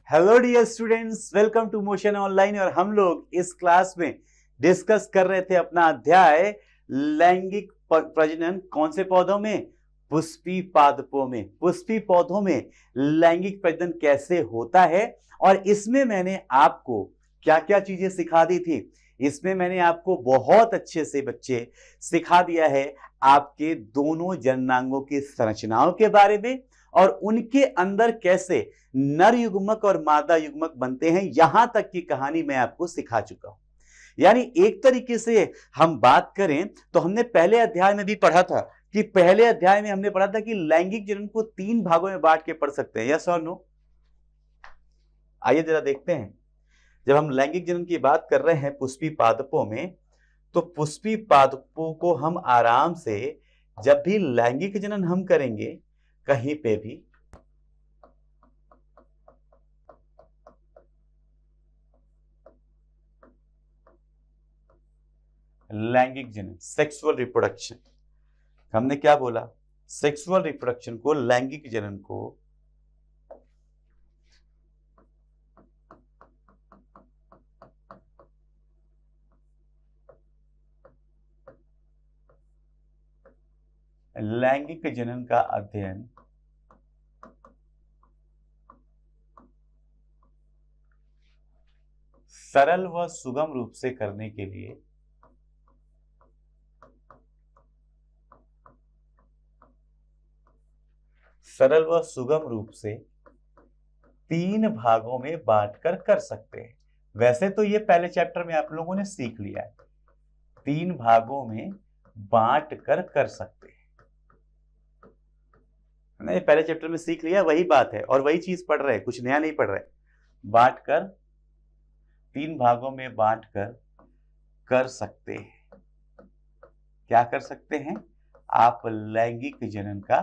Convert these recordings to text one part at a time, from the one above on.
Hello dear students, welcome to motion online. और हम लोग इस क्लास में डिस्कस कर रहे थे अपना अध्याय लैंगिक प्रजनन। कौन से पौधों में? पुष्पी पादपों में। पुष्पी पौधों में लैंगिक प्रजनन कैसे होता है, और इसमें मैंने आपको क्या क्या चीजें सिखा दी थी। इसमें मैंने आपको बहुत अच्छे से बच्चे सिखा दिया है आपके दोनों जननांगों की संरचनाओं के बारे में, और उनके अंदर कैसे नर युग्मक और मादा युग्मक बनते हैं, यहां तक की कहानी मैं आपको सिखा चुका हूं। यानी एक तरीके से हम बात करें तो हमने पहले अध्याय में भी पढ़ा था कि पहले अध्याय में हमने पढ़ा था कि लैंगिक जनन को 3 भागों में बांट के पढ़ सकते हैं। यस और नो? आइए जरा देखते हैं। जब हम लैंगिक जनन की बात कर रहे हैं पुष्पी पादपों में, तो पुष्पी पादपों को हम आराम से जब भी लैंगिक जनन हम करेंगे कहीं पे भी, लैंगिक जनन सेक्सुअल रिप्रोडक्शन, हमने क्या बोला? सेक्सुअल रिप्रोडक्शन को, लैंगिक जनन को लैंगिक जनन का अध्ययन सरल व सुगम रूप से करने के लिए सरल व सुगम रूप से 3 भागों में बांटकर कर सकते हैं। वैसे तो ये पहले चैप्टर में आप लोगों ने सीख लिया है, 3 भागों में बांट कर कर सकते हैं। नहीं, पहले चैप्टर में सीख लिया, वही बात है और वही चीज पढ़ रहे हैं, कुछ नया नहीं पढ़ रहे। बांट कर 3 भागों में बांट कर सकते हैं। क्या कर सकते हैं आप? लैंगिक जनन का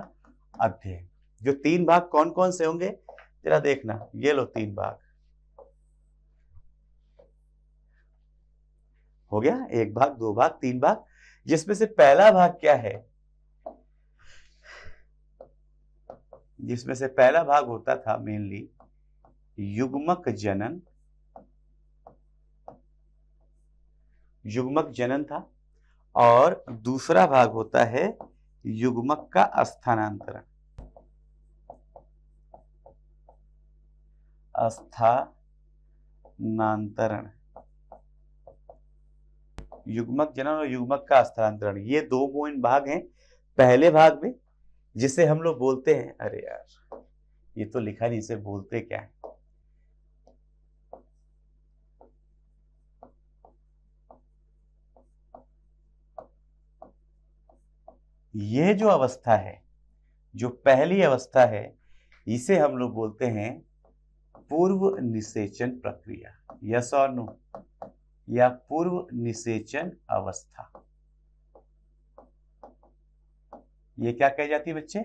अध्ययन। जो 3 भाग कौन कौन से होंगे जरा देखना। ये लो 3 भाग हो गया, 1 भाग, 2 भाग, 3 भाग। जिसमें से पहला भाग क्या है? जिसमें से पहला भाग होता था मेनली युग्मक जनन। युग्मक जनन था। और दूसरा भाग होता है युग्मक का स्थानांतरण। स्थानांतरण, युग्मक जनन और युग्मक का स्थानांतरण, ये 2 मेन भाग हैं पहले भाग में, जिसे हम लोग बोलते हैं, अरे यार ये तो लिखा नहीं, इसे बोलते क्या है? ये जो अवस्था है, जो पहली अवस्था है, इसे हम लोग बोलते हैं पूर्व निषेचन प्रक्रिया। यस और नो? या पूर्व निषेचन अवस्था। ये क्या कही जाती है बच्चे?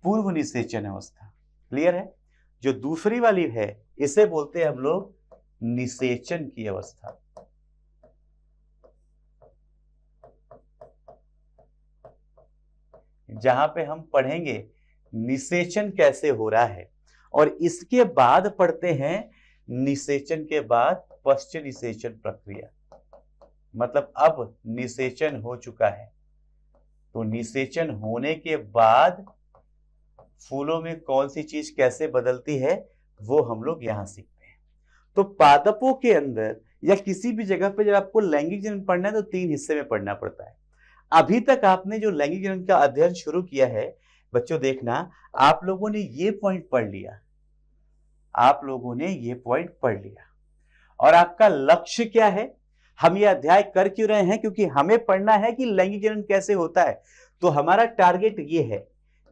पूर्व निषेचन अवस्था। क्लियर है? जो दूसरी वाली है इसे बोलते हैं हम लोग निषेचन की अवस्था। जहां पे हम पढ़ेंगे निषेचन कैसे हो रहा है, और इसके बाद पढ़ते हैं निषेचन के बाद पश्च निषेचन प्रक्रिया। मतलब अब निषेचन हो चुका है, तो निषेचन होने के बाद फूलों में कौन सी चीज कैसे बदलती है वो हम लोग यहां सीखते हैं। तो पादपों के अंदर या किसी भी जगह पे जब आपको लैंगिक जनन पढ़ना है तो 3 हिस्से में पढ़ना पड़ता है। अभी तक आपने जो लैंगिक जनन का अध्ययन शुरू किया है बच्चों, देखना आप लोगों ने ये पॉइंट पढ़ लिया, आप लोगों ने ये पॉइंट पढ़ लिया। और आपका लक्ष्य क्या है? हम ये अध्याय कर क्यों रहे हैं? क्योंकि हमें पढ़ना है कि लैंगिक जनन कैसे होता है। तो हमारा टारगेट ये है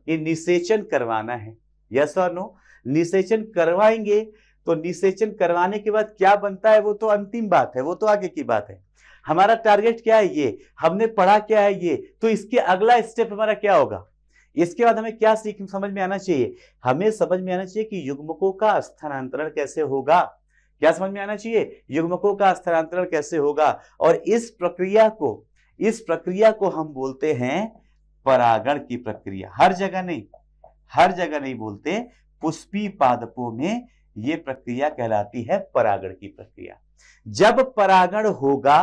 कि निषेचन करवाना है। यस और नो? निषेचन करवाएंगे तो निषेचन करवाने के बाद क्या बनता है वो तो अंतिम बात है, वो तो आगे की बात है। हमारा टारगेट क्या है? ये हमने पढ़ा क्या है ये, तो इसके अगला स्टेप हमारा क्या होगा? इसके बाद हमें क्या सीख समझ में आना चाहिए? हमें समझ में आना चाहिए कि युग्मकों का स्थानांतरण कैसे होगा। क्या समझ में आना चाहिए? युग्मकों का स्थानांतरण कैसे होगा। और इस प्रक्रिया को हम बोलते हैं परागण की प्रक्रिया। हर जगह नहीं बोलते, पुष्पी पादपों में ये प्रक्रिया कहलाती है परागण की प्रक्रिया। जब परागण होगा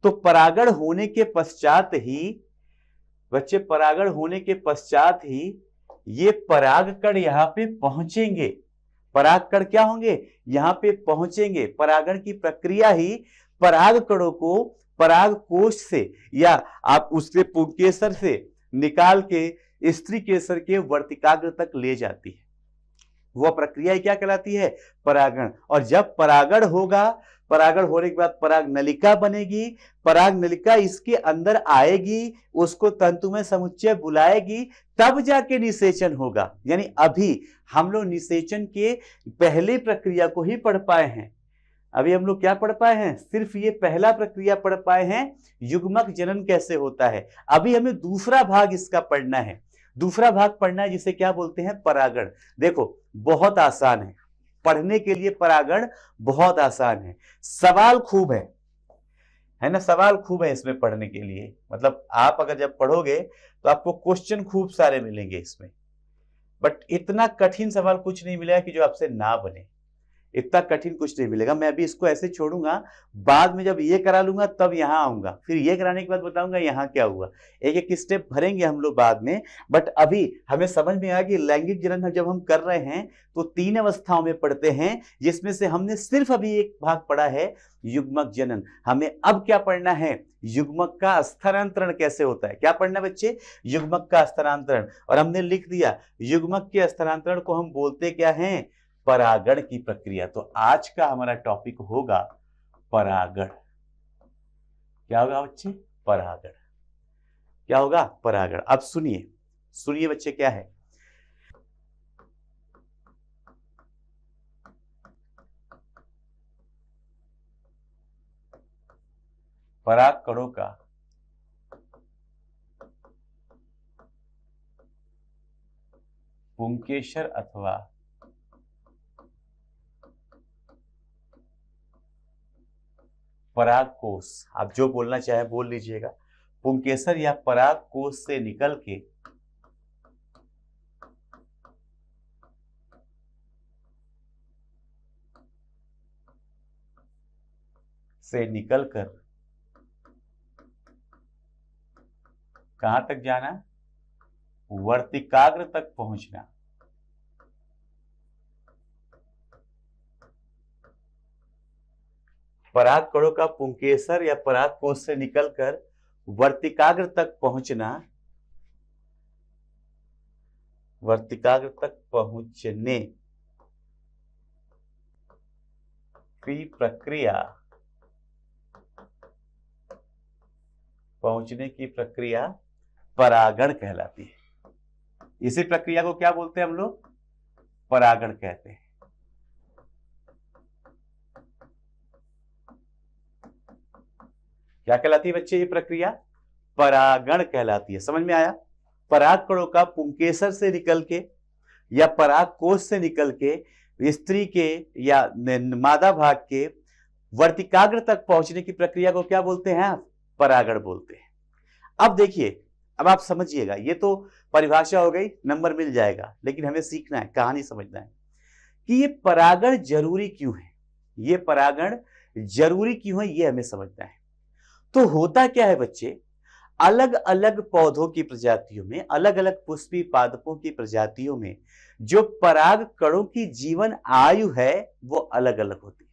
तो परागण होने के पश्चात ही बच्चे, परागण होने के पश्चात ही ये परागकण यहां पे पहुंचेंगे। परागकण क्या होंगे, यहां पे पहुंचेंगे। परागण की प्रक्रिया ही परागकणों को पराग कोश से या आप उसके पुंकेसर से निकाल के स्त्री केसर के वर्तिकाग्र तक ले जाती है। वह प्रक्रिया क्या कहलाती है, परागण। और जब परागण होगा, परागण होने के बाद पराग नलिका बनेगी, पराग नलिका इसके अंदर आएगी, उसको तंतु में समुच्चय बुलाएगी, तब जाके निषेचन होगा। यानी अभी हम लोग निषेचन के पहले प्रक्रिया को ही पढ़ पाए हैं। अभी हम लोग क्या पढ़ पाए हैं, सिर्फ ये पहला प्रक्रिया पढ़ पाए हैं, युग्मक जनन कैसे होता है। अभी हमें दूसरा भाग इसका पढ़ना है। दूसरा भाग पढ़ना है जिसे क्या बोलते हैं, परागण। देखो बहुत आसान है पढ़ने के लिए, परागण बहुत आसान है। सवाल खूब है ना, सवाल खूब है इसमें पढ़ने के लिए। मतलब आप अगर जब पढ़ोगे तो आपको क्वेश्चन खूब सारे मिलेंगे इसमें, बट इतना कठिन सवाल कुछ नहीं मिलेगा कि जो आपसे ना बने। इतना कठिन कुछ नहीं मिलेगा। मैं अभी इसको ऐसे छोड़ूंगा, बाद में जब ये करा लूंगा तब यहां आऊंगा, फिर ये कराने के बाद बताऊंगा यहां क्या हुआ। एक एक स्टेप भरेंगे हम लोग बाद में। बट अभी हमें समझ में आया कि लैंगिक जनन जब हम कर रहे हैं तो 3 अवस्थाओं में पढ़ते हैं, जिसमें से हमने सिर्फ अभी एक भाग पढ़ा है, युग्मक जनन। हमें अब क्या पढ़ना है, युग्मक का स्थानांतरण कैसे होता है। क्या पढ़ना बच्चे, युग्मक का स्थानांतरण। और हमने लिख दिया युग्मक के स्थानांतरण को हम बोलते क्या हैं, परागण की प्रक्रिया। तो आज का हमारा टॉपिक होगा परागण। क्या होगा बच्चे, परागण। क्या होगा, परागण। अब सुनिए, सुनिए बच्चे क्या है। परागकणों का पुंकेसर अथवा परागकोश, आप जो बोलना चाहे बोल लीजिएगा, पुंकेसर या परागकोश से निकल के कहां तक जाना, वर्तिकाग्र तक पहुंचना। परागकणों का पुंकेसर या परागकोश से निकलकर वर्तिकाग्र तक पहुंचना, वर्तिकाग्र तक पहुंचने की प्रक्रिया, पहुंचने की प्रक्रिया परागण कहलाती है। इसी प्रक्रिया को क्या बोलते हैं हम लोग, परागण कहते हैं। क्या कहलाती है बच्चे ये प्रक्रिया, परागण कहलाती है। समझ में आया। परागकणों का पुंकेसर से निकल के या परागकोश से निकल के स्त्री के या मादा भाग के वर्तिकाग्र तक पहुंचने की प्रक्रिया को क्या बोलते हैं, परागण बोलते हैं। अब देखिए, अब आप समझिएगा, ये तो परिभाषा हो गई, नंबर मिल जाएगा, लेकिन हमें सीखना है, कहानी समझना है कि ये परागण जरूरी क्यों है। ये परागण जरूरी क्यों है, ये हमें समझना है। तो होता क्या है बच्चे, अलग अलग पौधों की प्रजातियों में, अलग अलग पुष्पी पादपों की प्रजातियों में जो पराग कणों की जीवन आयु है वो अलग अलग होती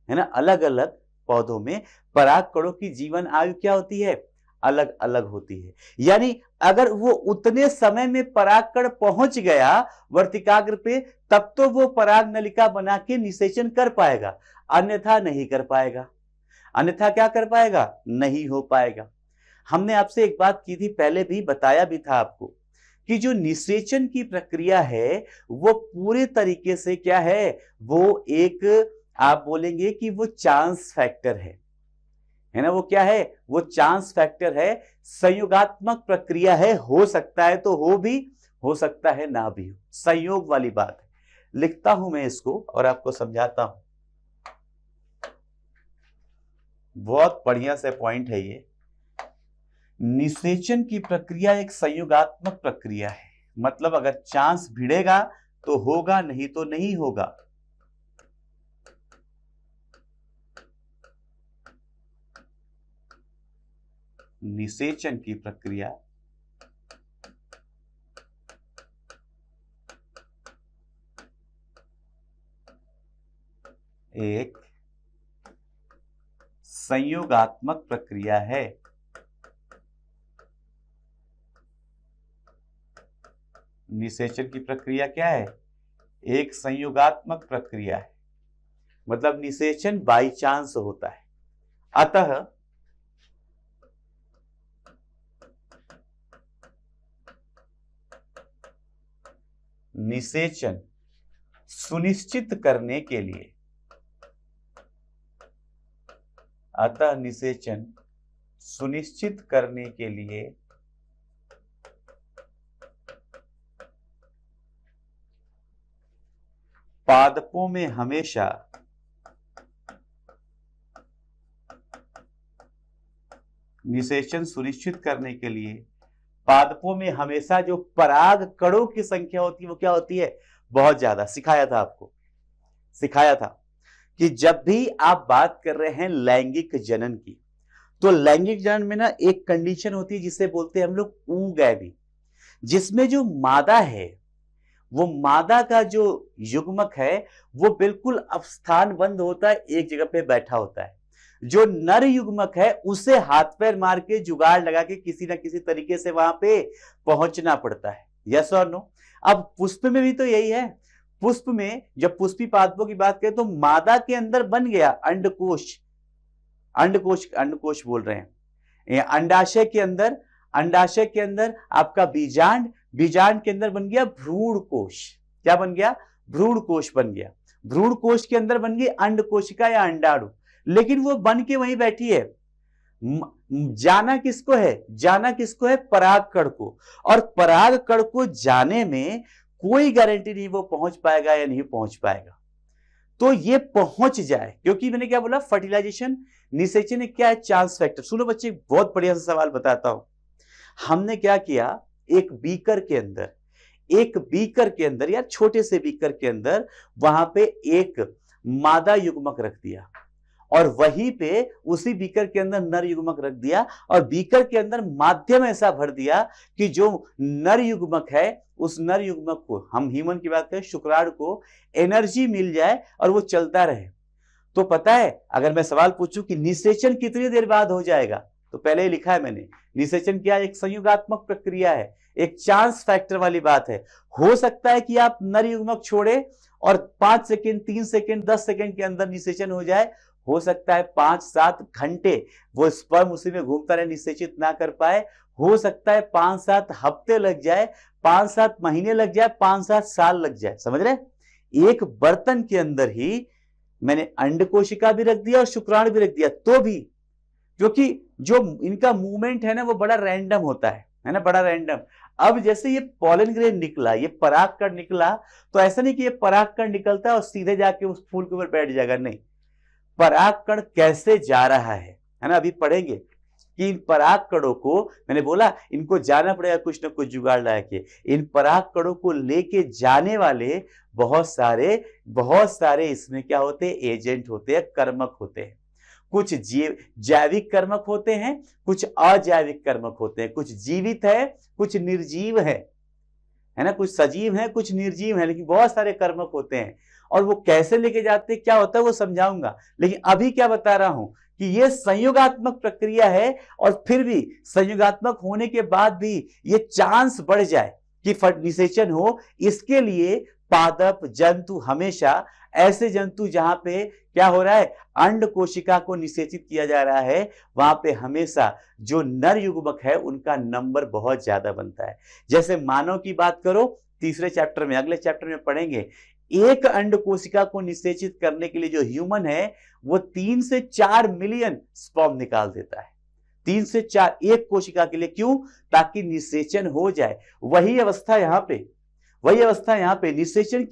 है ना। अलग अलग पौधों में पराग कणों की जीवन आयु क्या होती है, अलग अलग होती है। यानी अगर वो उतने समय में परागकण पहुंच गया वर्तिकाग्र पे, तब तो वो पराग नलिका बना के निषेचन कर पाएगा, अन्यथा नहीं कर पाएगा। अन्यथा क्या कर पाएगा, नहीं हो पाएगा। हमने आपसे एक बात की थी, पहले भी बताया भी था आपको कि जो निषेचन की प्रक्रिया है वो पूरे तरीके से क्या है, वो एक आप बोलेंगे कि वो चांस फैक्टर है ना। वो क्या है, वो चांस फैक्टर है, संयोगात्मक प्रक्रिया है। हो सकता है तो हो भी, हो सकता है ना भी हो, संयोग वाली बात है। लिखता हूं मैं इसको और आपको समझाता हूं। बहुत बढ़िया से पॉइंट है ये। निषेचन की प्रक्रिया एक संयोगात्मक प्रक्रिया है। मतलब अगर चांस भिड़ेगा तो होगा, नहीं तो नहीं होगा। निषेचन की प्रक्रिया एक संयोगात्मक प्रक्रिया है। निषेचन की प्रक्रिया क्या है? एक संयोगात्मक प्रक्रिया है, मतलब निषेचन बाई चांस होता है। अतः निषेचन सुनिश्चित करने के लिए, अतः निषेचन सुनिश्चित करने के लिए पादपों में हमेशा निषेचन सुनिश्चित करने के लिए पादपों में हमेशा जो पराग कणों की संख्या होती है वो क्या होती है? बहुत ज्यादा। सिखाया था आपको, सिखाया था कि जब भी आप बात कर रहे हैं लैंगिक जनन की, तो लैंगिक जनन में ना एक कंडीशन होती है जिसे बोलते हैं हम लोग ऊगैवी, जिसमें जो मादा है वो मादा का जो युग्मक है वो बिल्कुल अब स्थान बंद होता है, एक जगह पे बैठा होता है। जो नर युग्मक है उसे हाथ पैर मार के जुगाड़ लगा के किसी ना किसी तरीके से वहां पे पहुंचना पड़ता है। यस और नो? अब पुष्प में भी तो यही है। पुष्प में जब पुष्पी पादपों की बात करें तो मादा के अंदर बन गया अंडकोश, अंडकोश बोल रहे हैं। अंडाशय के अंदर आपका बीजांड, बीजांड के अंदर बन गया भ्रूण कोश। क्या बन गया? भ्रूण कोश बन गया। भ्रूण कोश के अंदर बन गई अंडकोशिका या अंडाणु, लेकिन वो बन के वहीं बैठी है। जाना किसको है? जाना किसको है? पराग कण को। और पराग कण को जाने में कोई गारंटी नहीं वो पहुंच पाएगा या नहीं पहुंच पाएगा। तो ये पहुंच जाए, क्योंकि मैंने क्या बोला, फर्टिलाइजेशन निषेचन क्या है? Chance factor. सुनो बच्चे, बहुत बढ़िया सा सवाल बताता हूं। हमने क्या किया, एक बीकर के अंदर या छोटे से बीकर के अंदर वहां पे एक मादा युग्मक रख दिया और वहीं पे उसी बीकर के अंदर नर युग्मक रख दिया और बीकर के अंदर माध्यम ऐसा भर दिया कि जो नर युग्मक है उस नर युग्मक को, हम ह्यूमन की बात करें, शुक्राणु को एनर्जी मिल जाए और वो चलता रहे। तो पता है, अगर मैं सवाल पूछूं कि निषेचन कितनी देर बाद हो जाएगा, तो पहले ही लिखा है मैंने, निषेचन क्या? एक संयोगात्मक प्रक्रिया है, एक चांस फैक्टर वाली बात है। हो सकता है कि आप नर युग्मक छोड़े और 5 सेकेंड, 3 सेकेंड, 10 सेकेंड के अंदर निषेचन हो जाए। हो सकता है 5-7 घंटे वो स्पर्म उसी में घूमता रहे, निषेचित ना कर पाए। हो सकता है 5-7 हफ्ते लग जाए, 5-7 महीने लग जाए, 5-7 साल लग जाए। समझ रहे? एक बर्तन के अंदर ही मैंने अंड कोशिका भी रख दिया और शुक्राणु भी रख दिया, तो भी, क्योंकि जो इनका मूवमेंट है ना वो बड़ा रैंडम होता है ना, बड़ा रैंडम। अब जैसे ये पॉलन ग्रेन निकला, ये परागकण निकला, तो ऐसा नहीं कि ये परागकण निकलता है और सीधे जाके उस फूल के ऊपर बैठ जाएगा, नहीं। परागकण कैसे जा रहा है ना, अभी पढ़ेंगे कि इन परागकणों को, मैंने बोला इनको जाना पड़ेगा कुछ ना कुछ जुगाड़ लगा के। इन परागकणों को लेके जाने वाले बहुत सारे इसमें क्या होते हैं? एजेंट होते हैं, कर्मक होते हैं। कुछ जैविक कर्मक होते हैं, कुछ अजैविक कर्मक होते हैं। कुछ जीवित है, कुछ निर्जीव है ना, कुछ सजीव है, कुछ निर्जीव है, लेकिन बहुत सारे कर्मक होते हैं। और वो कैसे लेके जाते हैं, क्या होता है, वो समझाऊंगा। लेकिन अभी क्या बता रहा हूं कि ये संयोगात्मक प्रक्रिया है, और फिर भी संयोगात्मक होने के बाद भी ये चांस बढ़ जाए कि निषेचन हो, इसके लिए पादप जंतु, हमेशा ऐसे जंतु जहां पे क्या हो रहा है, अंड कोशिका को निषेचित किया जा रहा है, वहां पे हमेशा जो नर युग्मक है उनका नंबर बहुत ज्यादा बनता है। जैसे मानव की बात करो, तीसरे चैप्टर में, अगले चैप्टर में पढ़ेंगे, एक अंड कोशिका को निषेचित करने के लिए जो ह्यूमन है वो 3 से 4 मिलियन स्पर्म निकाल देता है। 3 से 4 एक कोशिका के लिए। क्यों? ताकि निषेचन हो जाए। वही अवस्था यहाँ पे निषेचन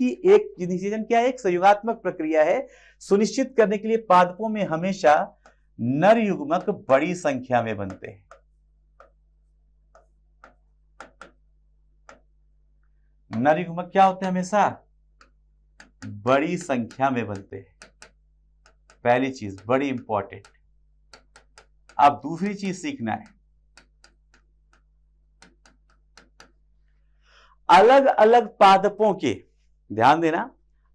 क्या है? एक संयोगात्मक प्रक्रिया है। सुनिश्चित करने के लिए पादपों में हमेशा नर युग्मक बड़ी संख्या में बनते हैं। नर युग्मक क्या होते हैं? हमेशा बड़ी संख्या में बनते हैं। पहली चीज, बड़ी इंपॉर्टेंट। अब दूसरी चीज सीखना है, अलग अलग पादपों के, ध्यान देना,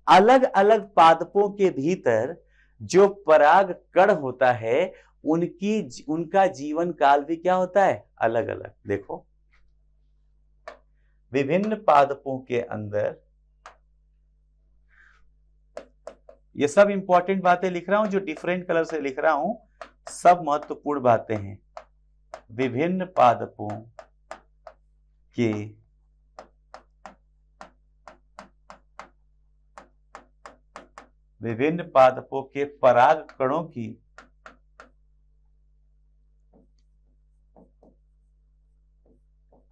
अलग अलग पादपों के भीतर जो पराग कण होता है उनका जीवन काल भी क्या होता है, अलग अलग। देखो, विभिन्न पादपों के अंदर, ये सब इंपॉर्टेंट बातें लिख रहा हूं, जो डिफरेंट कलर से लिख रहा हूं, सब महत्वपूर्ण बातें हैं। विभिन्न पादपों के पराग कणों की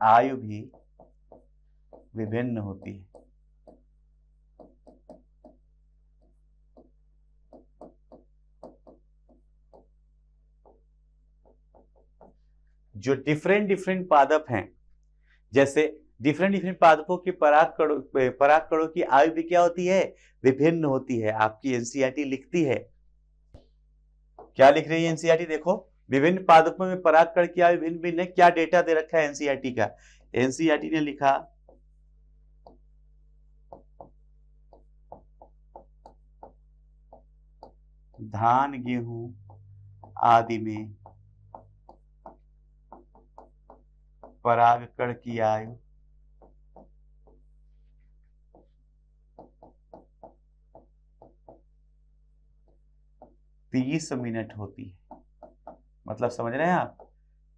आयु भी विभिन्न होती है। जो डिफरेंट डिफरेंट पादप हैं, जैसे डिफरेंट डिफरेंट पादपों के पराग कणों की आयु भी क्या होती है, विभिन्न होती है। आपकी एनसीईआरटी लिखती है, क्या लिख रही है एनसीईआरटी, देखो, विभिन्न पादपों में पराग कण की आयु भिन्न भिन्न है। क्या डेटा दे रखा है एनसीईआरटी का? एनसीईआरटी ने लिखा धान, गेहूं आदि में पराग कण की आयु 30 मिनट होती है। मतलब समझ रहे हैं आप,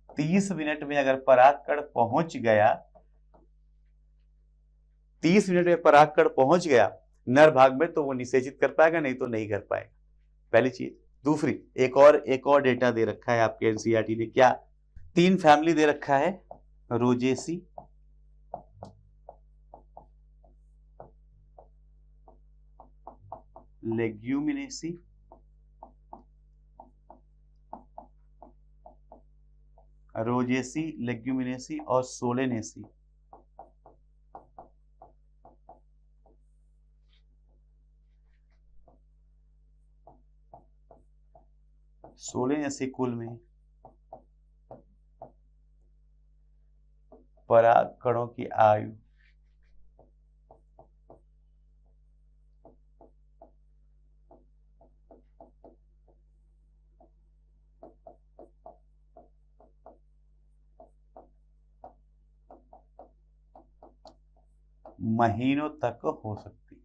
30 मिनट में अगर परागकण पहुंच गया, 30 मिनट में परागकण पहुंच गया नर भाग में, तो वो निषेचित कर पाएगा, नहीं तो नहीं कर पाएगा। पहली चीज। दूसरी, एक और डेटा दे रखा है आपके एनसीईआरटी ने, क्या? 3 फैमिली दे रखा है, रोजेसी, लेग्यूमिनेसी, लेग्यूमिनेसी और सोलेनेसी। सोलेनेसी कुल में पराग कणों की आयु महीनों तक हो सकती है।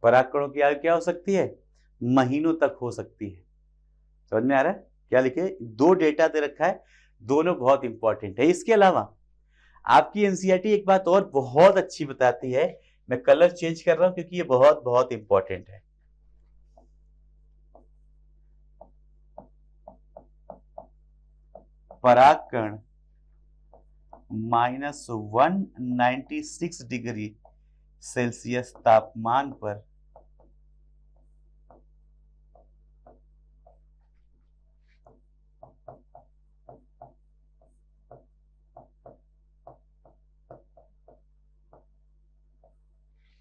परागकणों की आयु क्या हो सकती है? महीनों तक हो सकती है। समझ में आ रहा है? क्या लिखे? 2 डेटा दे रखा है, दोनों बहुत इंपॉर्टेंट है। इसके अलावा आपकी एनसीईआरटी एक बात और बहुत अच्छी बताती है, मैं कलर चेंज कर रहा हूं क्योंकि ये बहुत बहुत इंपॉर्टेंट है। परागकण -196 डिग्री सेल्सियस तापमान पर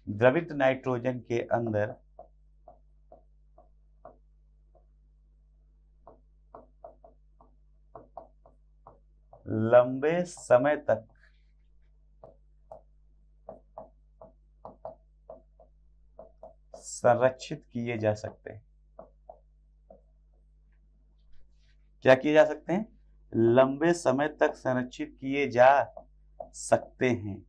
द्रवित नाइट्रोजन के अंदर लंबे समय तक संरक्षित किए जा सकते हैं। क्या किए जा सकते हैं? लंबे समय तक संरक्षित किए जा सकते हैं।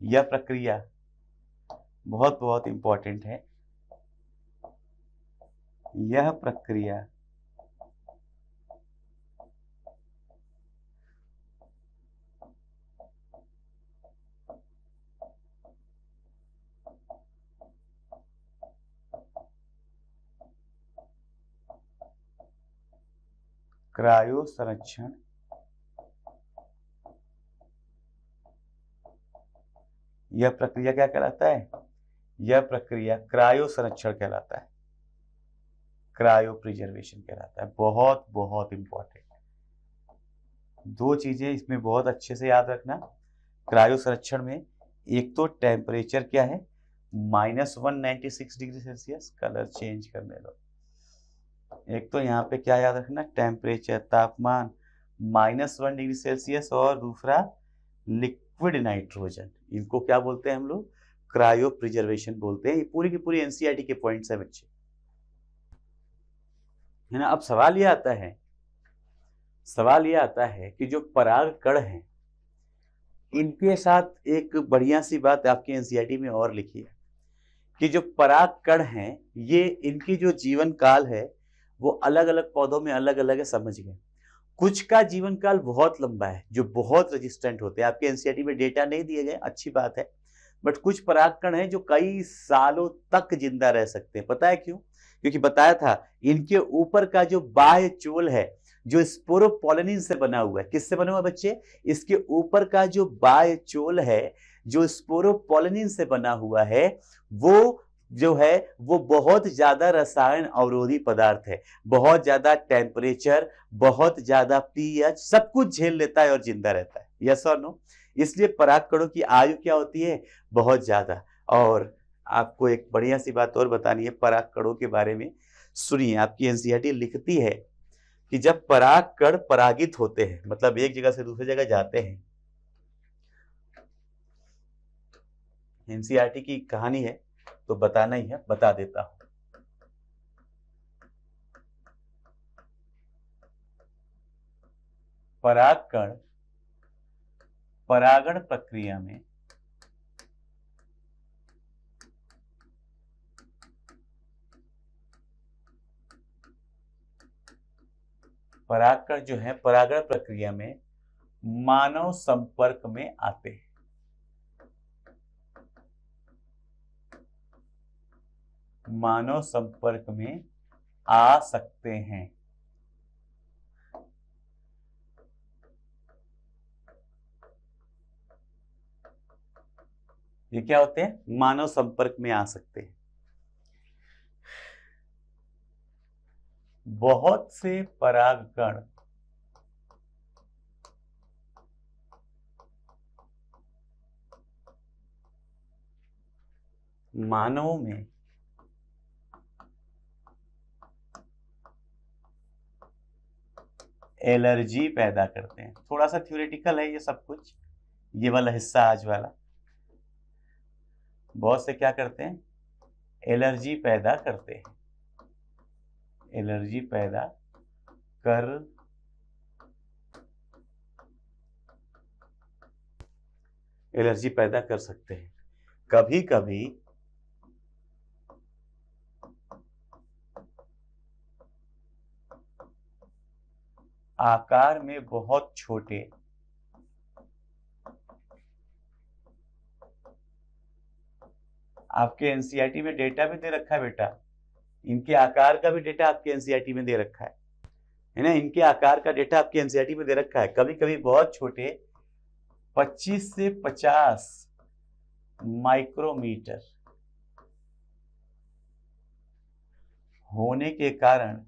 यह प्रक्रिया बहुत बहुत इंपॉर्टेंट है। यह प्रक्रिया क्रायो संरक्षण यह प्रक्रिया क्या कहलाता है? यह प्रक्रिया क्रायो संरक्षण कहलाता है, क्रायो प्रिजर्वेशन कहलाता है। बहुत बहुत इंपॉर्टेंट 2 चीजें इसमें बहुत अच्छे से याद रखना। क्रायो संरक्षण में एक तो टेम्परेचर क्या है, -196 डिग्री सेल्सियस। कलर चेंज करने दो। एक तो यहाँ पे क्या याद रखना, टेम्परेचर, तापमान -1 डिग्री सेल्सियस, और दूसरा लिक्विड नाइट्रोजन। इनको क्या बोलते हैं हम लोग, क्रायो प्रिजर्वेशन बोलते हैं। ये पूरी की पूरी एनसीईआरटी के पॉइंट्स है बच्चे, है ना। अब सवाल ये आता है कि जो पराग कण हैं, इनके साथ एक बढ़िया सी बात आपकी एनसीईआरटी में और लिखी है कि जो पराग कण हैं, ये इनकी जो जीवन काल है वो अलग अलग पौधों में अलग अलग है, समझ गए। कुछ का जीवन काल बहुत लंबा है, जो बहुत रेजिस्टेंट होते हैं। आपके एनसीईआरटी में डेटा नहीं दिए गए, अच्छी बात है, बट कुछ परागकण हैं जो कई सालों तक जिंदा रह सकते हैं। पता है क्यों? क्योंकि बताया था, इनके ऊपर का जो बाह्य चोल है, जो स्पोरोपोलिन से बना हुआ है। किससे बना हुआ है बच्चे? इसके ऊपर का जो बाह्य चोल है, जो स्पोरोपोलिन से बना हुआ है, वो जो है वो बहुत ज्यादा रसायन अवरोधी पदार्थ है। बहुत ज्यादा टेम्परेचर, बहुत ज्यादा पीएच, सब कुछ झेल लेता है और जिंदा रहता है। यस और नो? इसलिए परागकणों की आयु क्या होती है? बहुत ज्यादा। और आपको एक बढ़िया सी बात और बतानी है परागकणों के बारे में। सुनिए, आपकी एनसीईआरटी लिखती है कि जब परागकण परागित होते हैं, मतलब एक जगह से दूसरी जगह जाते हैं, एनसीईआरटी की कहानी है तो बताना ही है, बता देता हूं। परागकण परागण प्रक्रिया में परागकण जो है परागण प्रक्रिया में मानव संपर्क में आते हैं। मानव संपर्क में आ सकते हैं। ये क्या होते हैं? मानव संपर्क में आ सकते हैं। बहुत से परागकण मानवों में एलर्जी पैदा करते हैं। थोड़ा सा थ्योरेटिकल है ये सब कुछ, ये वाला हिस्सा आज वाला। बहुत से क्या करते हैं? एलर्जी पैदा करते हैं। एलर्जी पैदा कर एलर्जी पैदा कर सकते हैं। कभी कभी आकार में बहुत छोटे आपके एनसीईआरटी में डेटा भी दे रखा है बेटा, इनके आकार का भी डेटा आपके एनसीईआरटी में दे रखा है ना। इनके आकार का डेटा आपके एनसीईआरटी में दे रखा है। कभी कभी बहुत छोटे 25 से 50 माइक्रोमीटर होने के कारण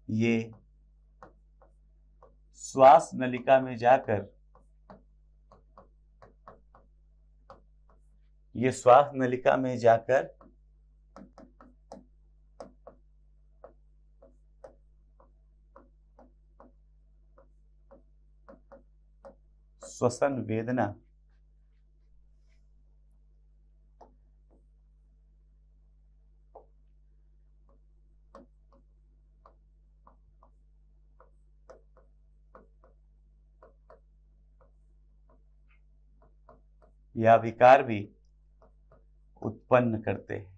ये श्वास नलिका में जाकर श्वसन वेदना या विकार भी उत्पन्न करते हैं।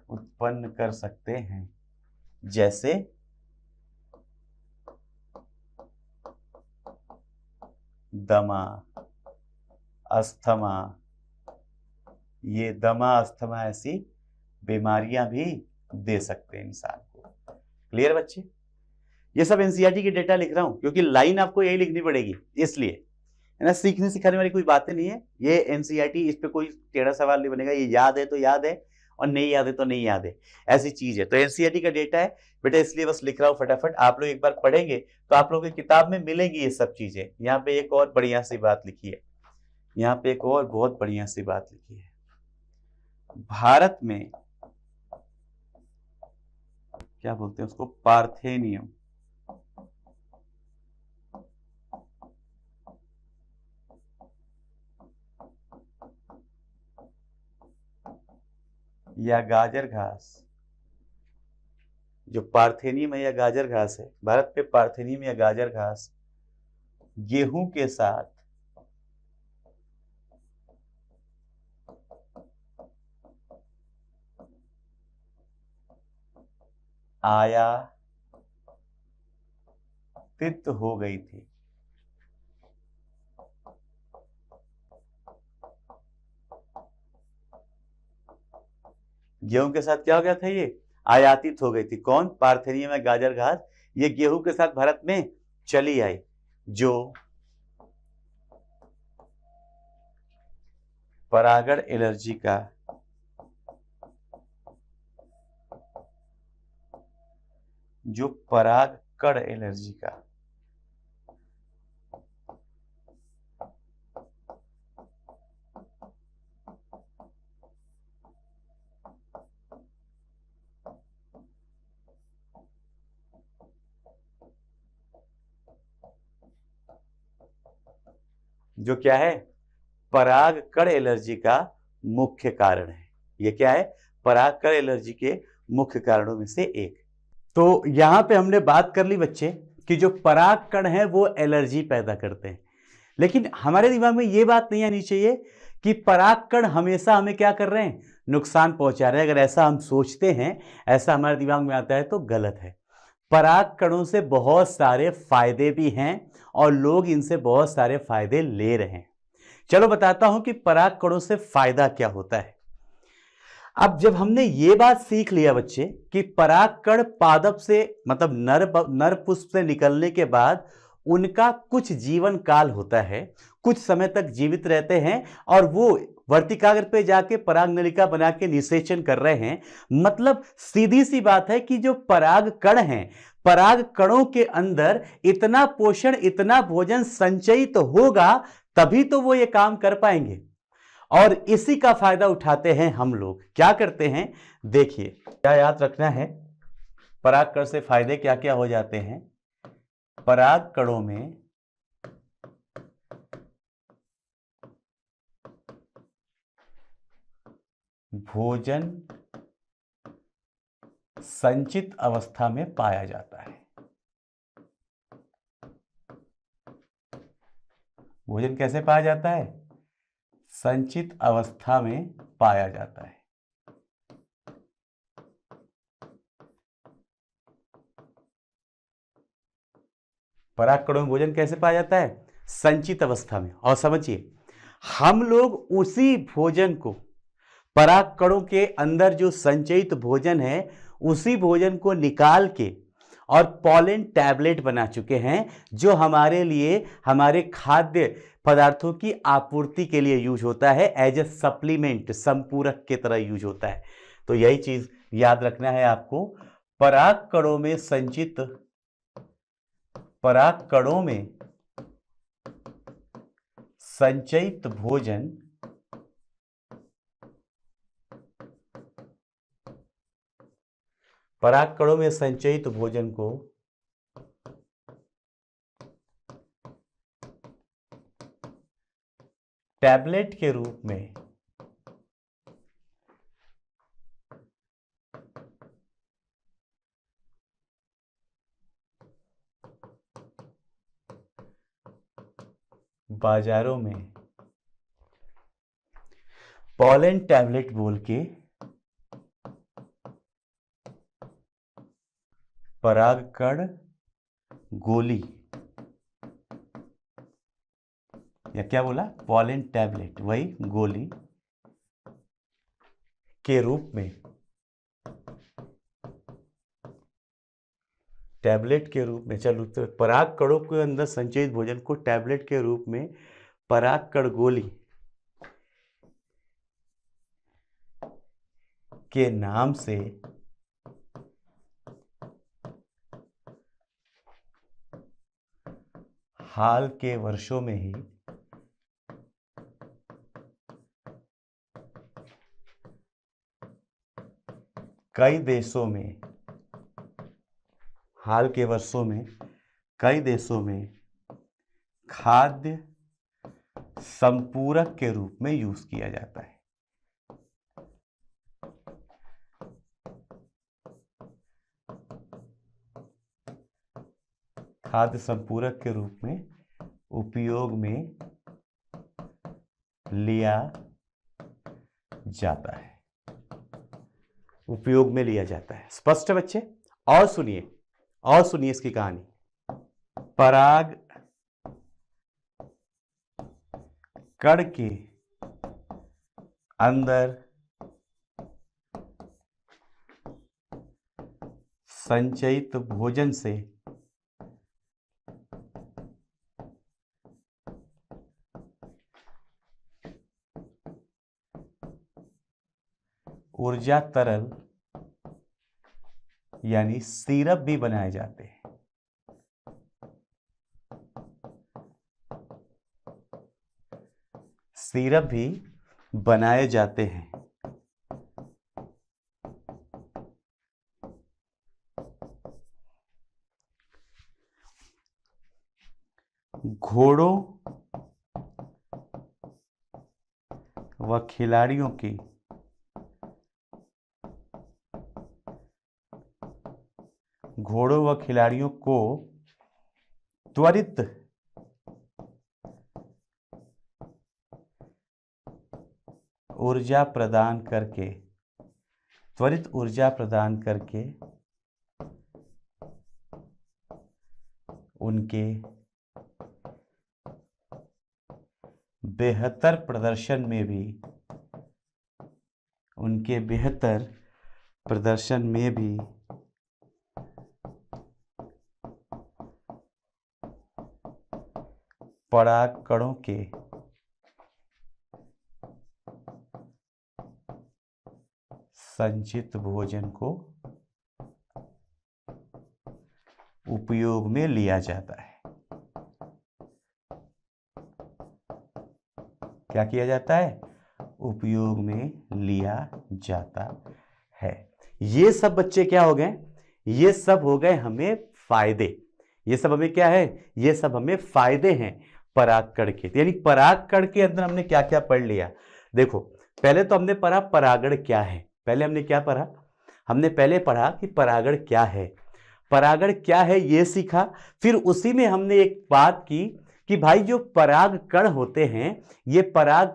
उत्पन्न कर सकते हैं, जैसे दमा, अस्थमा। ये दमा, अस्थमा ऐसी बीमारियां भी दे सकते हैं इंसान को। क्लियर बच्चे? ये सब एनसीईआरटी की डेटा लिख रहा हूं क्योंकि लाइन आपको यही लिखनी पड़ेगी, इसलिए, है ना। सीखने सिखाने वाली कोई बातें नहीं है ये। एनसीईआरटी, इस पे कोई टेढ़ा सवाल नहीं बनेगा। ये याद है तो याद है, और नहीं याद है तो नहीं याद है, ऐसी चीज है। तो एनसीईआरटी का डेटा है बेटा, इसलिए बस लिख रहा हूं फटाफट, आप लोग एक बार पढ़ेंगे तो आप लोगों की किताब में मिलेंगी ये सब चीजें। यहाँ पे एक और बढ़िया सी बात लिखी है, यहाँ पे एक और बहुत बढ़िया सी बात लिखी है, भारत में क्या बोलते हैं उसको, पार्थेनियम, या गाजर घास, जो पार्थेनियम है या गाजर घास है, भारत पे पार्थेनियम या गाजर घास गेहूं के साथ आयातित हो गई थी। गेहूं के साथ क्या हो गया था, ये आयातित हो गई थी। कौन? पार्थेनियम या गाजर घास, ये गेहूं के साथ भारत में चली आई, जो परागण एलर्जी का परागकण एलर्जी का जो क्या है, परागकण एलर्जी का मुख्य कारण है। ये क्या है? परागकण एलर्जी के मुख्य कारणों में से एक। तो यहां पे हमने बात कर ली बच्चे कि जो परागकण है वो एलर्जी पैदा करते हैं, लेकिन हमारे दिमाग में ये बात नहीं आनी चाहिए कि परागकण हमेशा हमें क्या कर रहे हैं, नुकसान पहुंचा रहे हैं। अगर ऐसा हम सोचते हैं, ऐसा हमारे दिमाग में आता है तो गलत है। परागकणों से बहुत सारे फायदे भी हैं और लोग इनसे बहुत सारे फायदे ले रहे हैं। चलो बताता हूं कि परागकणों से फायदा क्या होता है। अब जब हमने ये बात सीख लिया बच्चे कि परागकण पादप से मतलब नर पुष्प से निकलने के बाद उनका कुछ जीवन काल होता है, कुछ समय तक जीवित रहते हैं और वो वर्तिकाग्र पे जाके पराग नलिका बना के निषेचन कर रहे हैं। मतलब सीधी सी बात है कि जो पराग कण हैं, पराग कणों के अंदर इतना पोषण, इतना भोजन संचयित तो होगा, तभी तो वो ये काम कर पाएंगे। और इसी का फायदा उठाते हैं हम लोग। क्या करते हैं, देखिए क्या याद रखना है, परागकण से फायदे क्या क्या हो जाते हैं। परागकणों में भोजन संचित अवस्था में पाया जाता है। भोजन कैसे पाया जाता है? संचित अवस्था में पाया जाता है। परागकणों में भोजन कैसे पाया जाता है? संचित अवस्था में। और समझिए, हम लोग उसी भोजन को, परागकणों के अंदर जो संचयित भोजन है, उसी भोजन को निकाल के और पॉलन टैबलेट बना चुके हैं, जो हमारे लिए, हमारे खाद्य पदार्थों की आपूर्ति के लिए यूज होता है, एज ए सप्लीमेंट, संपूरक के तरह यूज होता है। तो यही चीज याद रखना है आपको। परागकणों में संचित, परागकणों में संचयित भोजन परागकणों में संचयित भोजन को टैबलेट के रूप में बाजारों में पॉलन टैबलेट बोल के परागकण गोली, या क्या बोला, पॉलन टैबलेट, वही गोली के रूप में, टैबलेट के रूप में, चलो तो परागकणों के अंदर संचयित भोजन को टैबलेट के रूप में परागकण गोली के नाम से हाल के वर्षों में ही कई देशों में, हाल के वर्षों में कई देशों में खाद्य संपूरक के रूप में यूज किया जाता है। खाद्य संपूरक के रूप में उपयोग में लिया जाता है, उपयोग में लिया जाता है। स्पष्ट है बच्चे? और सुनिए इसकी कहानी। पराग कण के अंदर संचयित भोजन से ऊर्जा तरल यानी सिरप भी बनाए जाते हैं। सिरप भी बनाए जाते हैं। घोड़ों व खिलाड़ियों की घोड़ों व खिलाड़ियों को त्वरित ऊर्जा प्रदान करके उनके बेहतर प्रदर्शन में भी पराग कणों के संचित भोजन को उपयोग में लिया जाता है। क्या किया जाता है? उपयोग में लिया जाता है। ये सब बच्चे क्या हो गए? ये सब हो गए हमें फायदे। ये सब हमें क्या है? ये सब हमें फायदे हैं परागकण के। यानी परागकण के अंदर हमने क्या क्या पढ़ लिया? देखो, पहले तो हमने पढ़ा परागण क्या है। पहले हमने क्या पढ़ा? हमने पहले पढ़ा कि परागण क्या है। परागण क्या है ये सीखा। फिर उसी में हमने एक बात की कि भाई जो पराग कण होते हैं, ये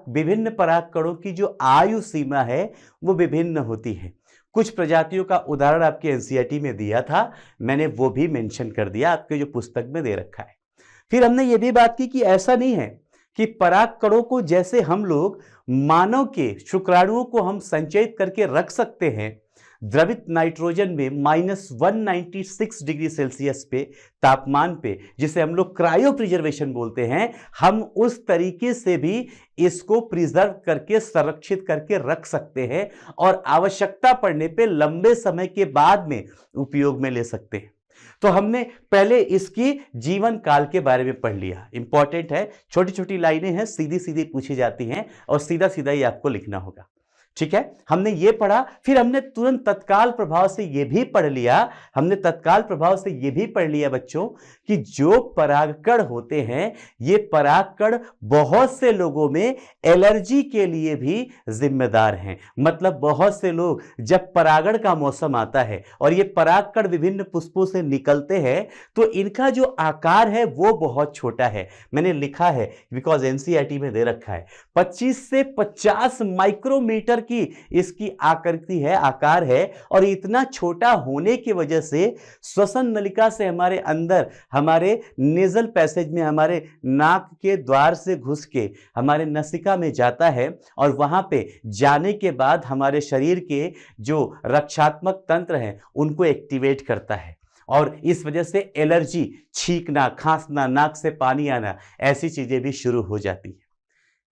विभिन्न पराग कणों की जो आयु सीमा है वो विभिन्न होती है। कुछ प्रजातियों का उदाहरण आपके एनसीईआरटी में दिया था, मैंने वो भी मेंशन कर दिया, आपके जो पुस्तक में दे रखा है। फिर हमने ये भी बात की कि ऐसा नहीं है कि पराग कणों को जैसे हम लोग मानव के शुक्राणुओं को हम संचयित करके रख सकते हैं द्रवित नाइट्रोजन में -196 डिग्री सेल्सियस पे तापमान पे, जिसे हम लोग क्रायो प्रिजर्वेशन बोलते हैं, हम उस तरीके से भी इसको प्रिजर्व करके संरक्षित करके रख सकते हैं और आवश्यकता पड़ने पे लंबे समय के बाद में उपयोग में ले सकते हैं। तो हमने पहले इसकी जीवन काल के बारे में पढ़ लिया। इंपॉर्टेंट है, छोटी छोटी लाइनें हैं, सीधी सीधी पूछी जाती हैं और सीधा सीधा ही आपको लिखना होगा। ठीक है, हमने ये पढ़ा। फिर हमने तुरंत तत्काल प्रभाव से ये भी पढ़ लिया बच्चों कि जो परागकण होते हैं, ये परागकण बहुत से लोगों में एलर्जी के लिए भी जिम्मेदार हैं। मतलब बहुत से लोग जब परागण का मौसम आता है और ये परागकण विभिन्न पुष्पों से निकलते हैं तो इनका जो आकार है वो बहुत छोटा है। मैंने लिखा है बिकॉज एनसीईआरटी में दे रखा है, 25 से 50 माइक्रोमीटर की इसकी आकृति है, आकार है। और इतना छोटा होने की वजह से श्वसन नलिका से हमारे अंदर, हमारे नेजल पैसेज में, हमारे नाक के द्वार से घुस के हमारे नसिका में जाता है और वहां पे जाने के बाद हमारे शरीर के जो रक्षात्मक तंत्र हैं उनको एक्टिवेट करता है और इस वजह से एलर्जी, छींकना, खांसना, नाक से पानी आना, ऐसी चीजें भी शुरू हो जाती है।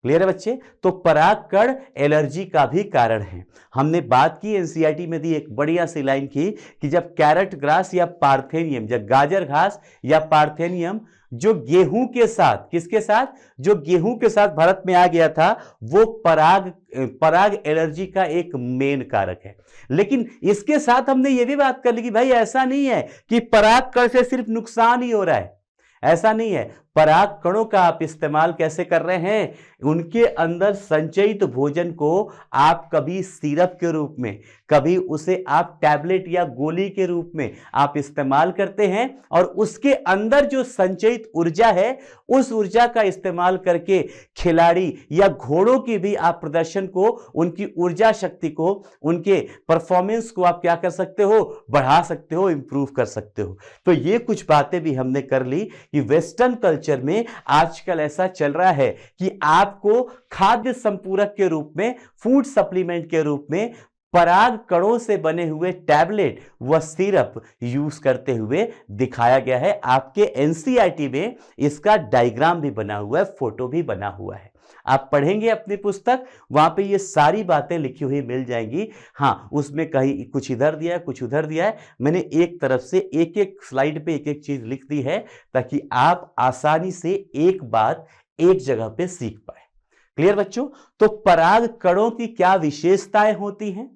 क्लियर है बच्चे? तो परागकण एलर्जी का भी कारण है। हमने बात की, एनसीईआरटी में दी एक बढ़िया सी लाइन की कि जब कैरेट ग्रास या पार्थेनियम, जब गाजर घास या पार्थेनियम जो गेहूं के साथ, किसके साथ, जो गेहूं के साथ भारत में आ गया था, वो पराग एलर्जी का एक मेन कारक है। लेकिन इसके साथ हमने ये भी बात कर ली कि भाई ऐसा नहीं है कि परागकण से सिर्फ नुकसान ही हो रहा है, ऐसा नहीं है। पराग कणों का आप इस्तेमाल कैसे कर रहे हैं? उनके अंदर संचयित भोजन को आप कभी सिरप के रूप में, कभी उसे आप टैबलेट या गोली के रूप में आप इस्तेमाल करते हैं, और उसके अंदर जो संचयित ऊर्जा है, उस ऊर्जा का इस्तेमाल करके खिलाड़ी या घोड़ों की भी आप प्रदर्शन को, उनकी ऊर्जा शक्ति को, उनके परफॉर्मेंस को आप क्या कर सकते हो? बढ़ा सकते हो, इंप्रूव कर सकते हो। तो ये कुछ बातें भी हमने कर ली कि वेस्टर्न कल्चर में आजकल ऐसा चल रहा है कि आपको खाद्य संपूरक के रूप में, फूड सप्लीमेंट के रूप में पराग कणों से बने हुए टैबलेट व सिरप यूज करते हुए दिखाया गया है। आपके एनसीईआरटी में इसका डायग्राम भी बना हुआ है, फोटो भी बना हुआ है। आप पढ़ेंगे अपनी पुस्तक, वहां पे ये सारी बातें लिखी हुई मिल जाएंगी। हाँ, उसमें कहीं कुछ इधर दिया है, कुछ उधर दिया है। मैंने एक तरफ से एक एक स्लाइड पे एक एक चीज लिख दी है ताकि आप आसानी से एक बात एक जगह पे सीख पाए। क्लियर बच्चों? तो पराग कणों की क्या विशेषताएं होती हैं,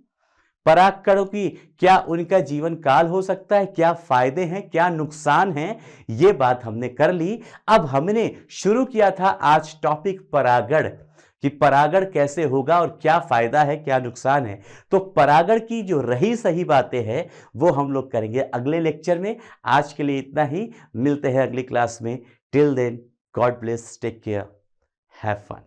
पराग कणों की क्या उनका जीवन काल हो सकता है, क्या फायदे हैं, क्या नुकसान हैं, ये बात हमने कर ली। अब हमने शुरू किया था आज टॉपिक परागण, कि परागण कैसे होगा और क्या फायदा है, क्या नुकसान है। तो परागण की जो रही सही बातें हैं वो हम लोग करेंगे अगले लेक्चर में। आज के लिए इतना ही, मिलते हैं अगली क्लास में। Till then, God bless, take care, have fun.